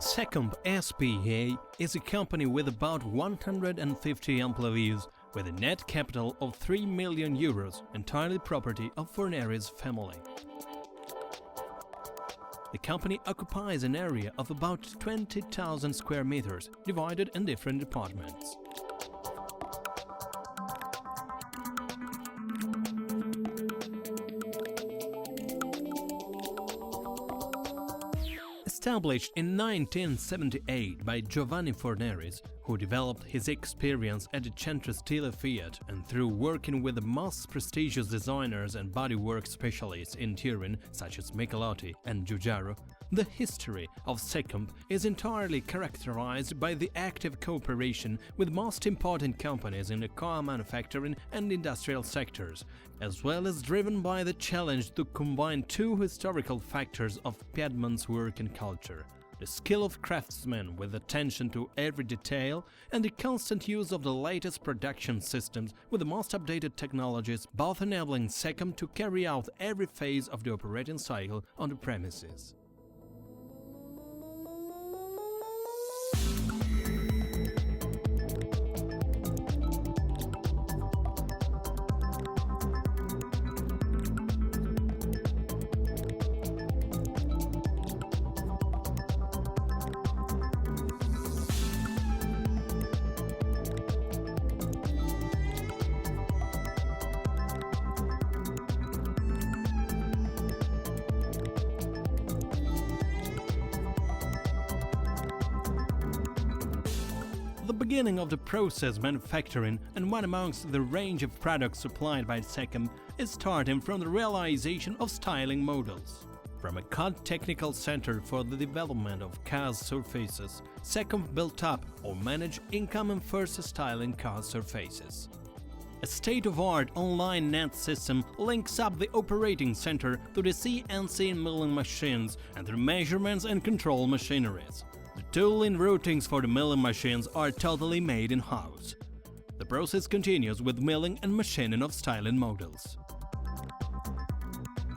Cecomp SPA is a company with about 150 employees with a net capital of 3 million euros, entirely property of Forneri's family. The company occupies an area of about 20,000 square meters, divided in different departments. Established in 1978 by Giovanni Forneris, who developed his experience at the Centro Stile Fiat and through working with the most prestigious designers and bodywork specialists in Turin, such as Michelotti and Giugiaro, the history of Cecomp is entirely characterized by the active cooperation with most important companies in the car manufacturing and industrial sectors, as well as driven by the challenge to combine two historical factors of Piedmont's work and culture: the skill of craftsmen with attention to every detail and the constant use of the latest production systems with the most updated technologies, both enabling Cecomp to carry out every phase of the operating cycle on the premises. The beginning of the process manufacturing and one amongst the range of products supplied by Cecomp is starting from the realization of styling models. From a CAD technical center for the development of CAD surfaces, Cecomp built up or managed income and first styling CAD surfaces. A state-of-art online net system links up the operating center to the CNC milling machines and their measurements and control machineries. The tooling routings for the milling machines are totally made in-house. The process continues with milling and machining of styling models.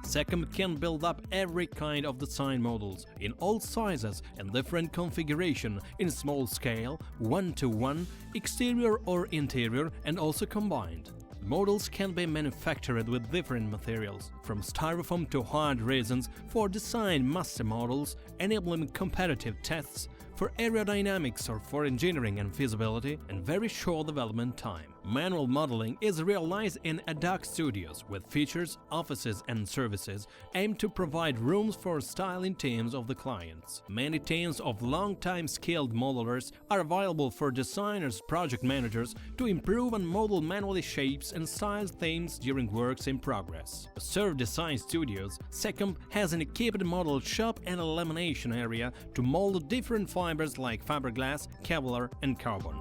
Cecomp can build up every kind of design models in all sizes and different configuration in small scale, one-to-one, exterior or interior, and also combined. Models can be manufactured with different materials, from styrofoam to hard resins, for design master models, enabling competitive tests, for aerodynamics or for engineering and feasibility, and very short development time. Manual modeling is realized in ad hoc studios with features, offices and services aimed to provide rooms for styling teams of the clients. Many teams of long-time skilled modelers are available for designers, project managers to improve and model manually shapes and style themes during works in progress. To serve design studios, Cecomp has an equipped model shop and a lamination area to mold different fibers like fiberglass, Kevlar and carbon.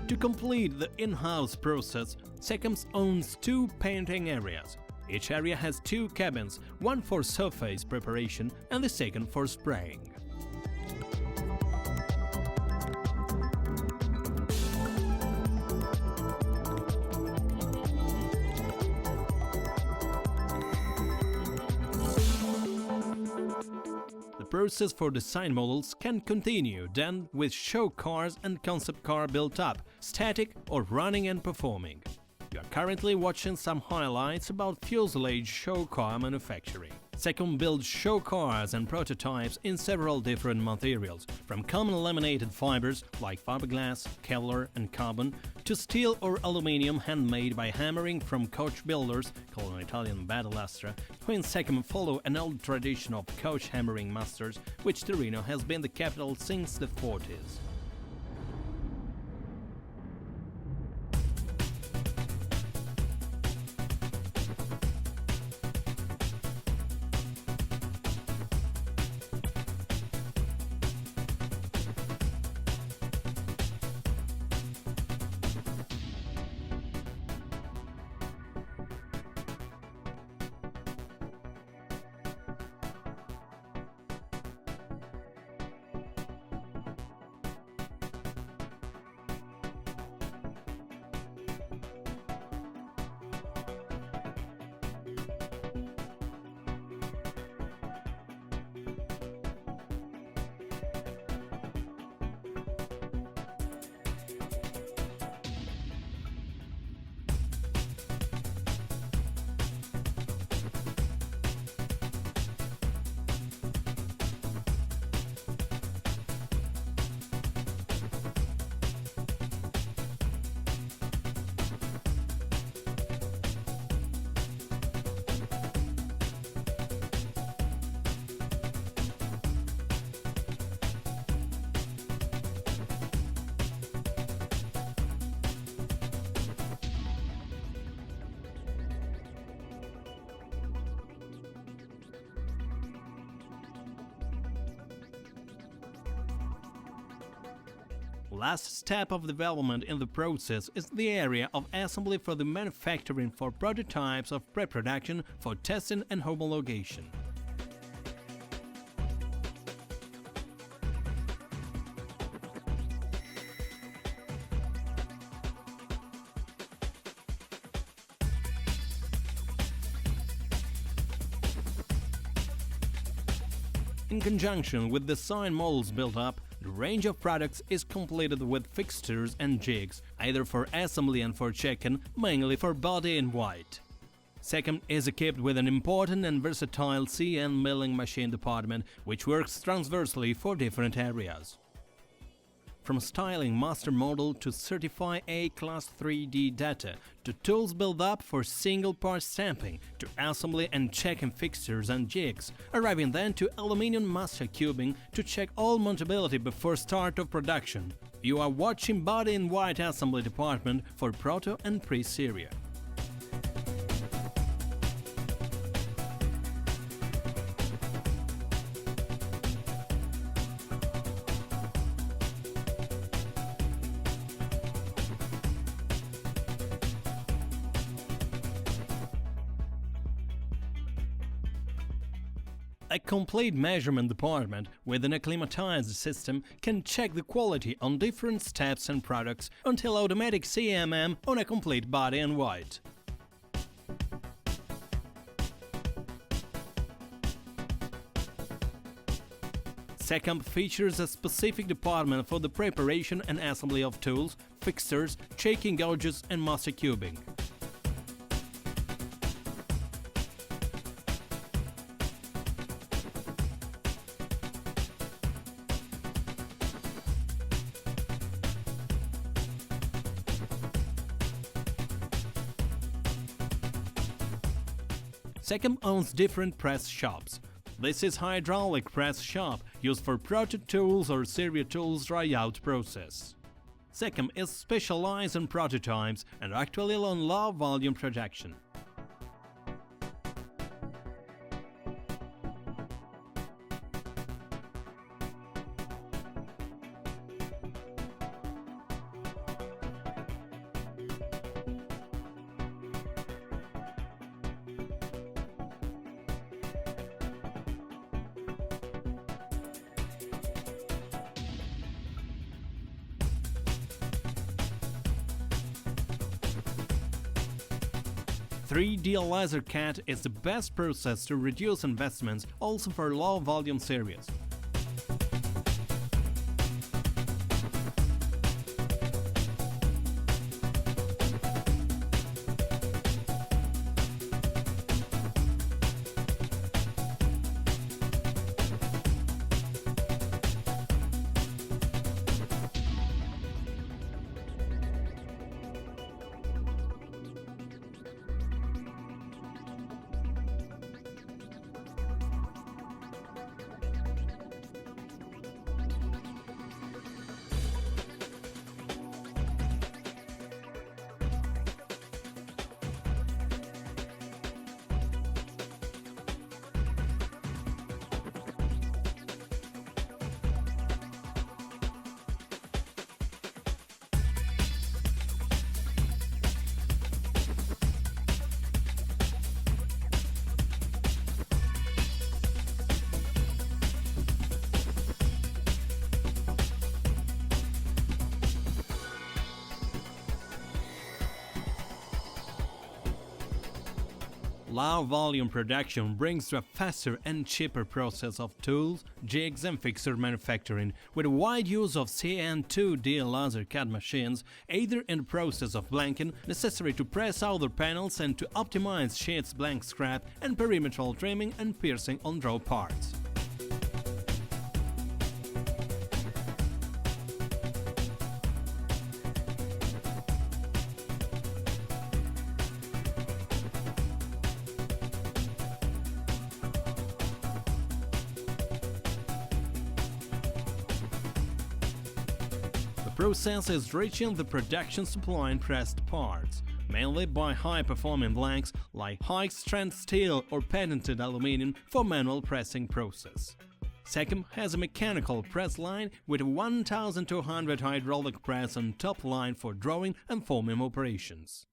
To complete the in-house process, Cecomp owns two painting areas. Each area has two cabins, one for surface preparation and the second for spraying. The process for design models can continue then with show cars and concept car built up, static or running and performing. You are currently watching some highlights about fuselage show car manufacturing. Cecomp builds show cars and prototypes in several different materials, from common laminated fibers like fiberglass, Kevlar and carbon, to steel or aluminium handmade by hammering from coach builders, called in Italian Badalastra, who in Cecomp follow an old tradition of coach hammering masters, which Torino has been the capital since the 40s. last step of development in the process is the area of assembly for the manufacturing for prototypes of pre-production for testing and homologation. In conjunction with the sign models built up, the range of products is completed with fixtures and jigs, either for assembly and for checking, mainly for body in white. Cecomp is equipped with an important and versatile CN milling machine department, which works transversely for different areas. From styling master model to certify A-class 3D data, to tools built up for single-part stamping, to assembly and checking fixtures and jigs, arriving then to aluminum master cubing to check all mountability before start of production. You are watching Body in White assembly department for Proto and Pre-Seria. A complete measurement department with an acclimatized system can check the quality on different steps and products until automatic CMM on a complete body in white. Cecomp features a specific department for the preparation and assembly of tools, fixtures, checking gauges and master cubing. Cecomp owns different press shops. This is hydraulic press shop used for proto tools or seria tools dry-out process. Cecomp is specialized in prototypes and actually on low volume production. "3D laser cut is the best process to reduce investments, also for low volume series. Low volume production brings to a faster and cheaper process of tools, jigs and fixture manufacturing, with a wide use of CN2D laser cut machines, either in the process of blanking, necessary to press outer panels and to optimize sheets blank scrap, and perimetral trimming and piercing on draw parts. The process is reaching the production supply and pressed parts, mainly by high-performing blanks like high-strength steel or patented aluminum for manual pressing process. Cecomp has a mechanical press line with 1,200 hydraulic press on top line for drawing and forming operations.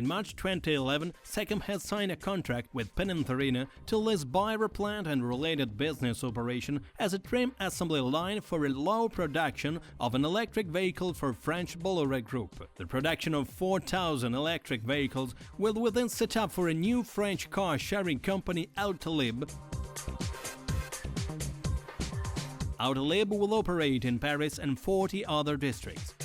In March 2011, Cecomp has signed a contract with Pininfarina to lease Bayer plant and related business operation as a trim assembly line for a low production of an electric vehicle for French Bolloré Group. The production of 4,000 electric vehicles will within set up for a new French car-sharing company Autolib. Autolib will operate in Paris and 40 other districts.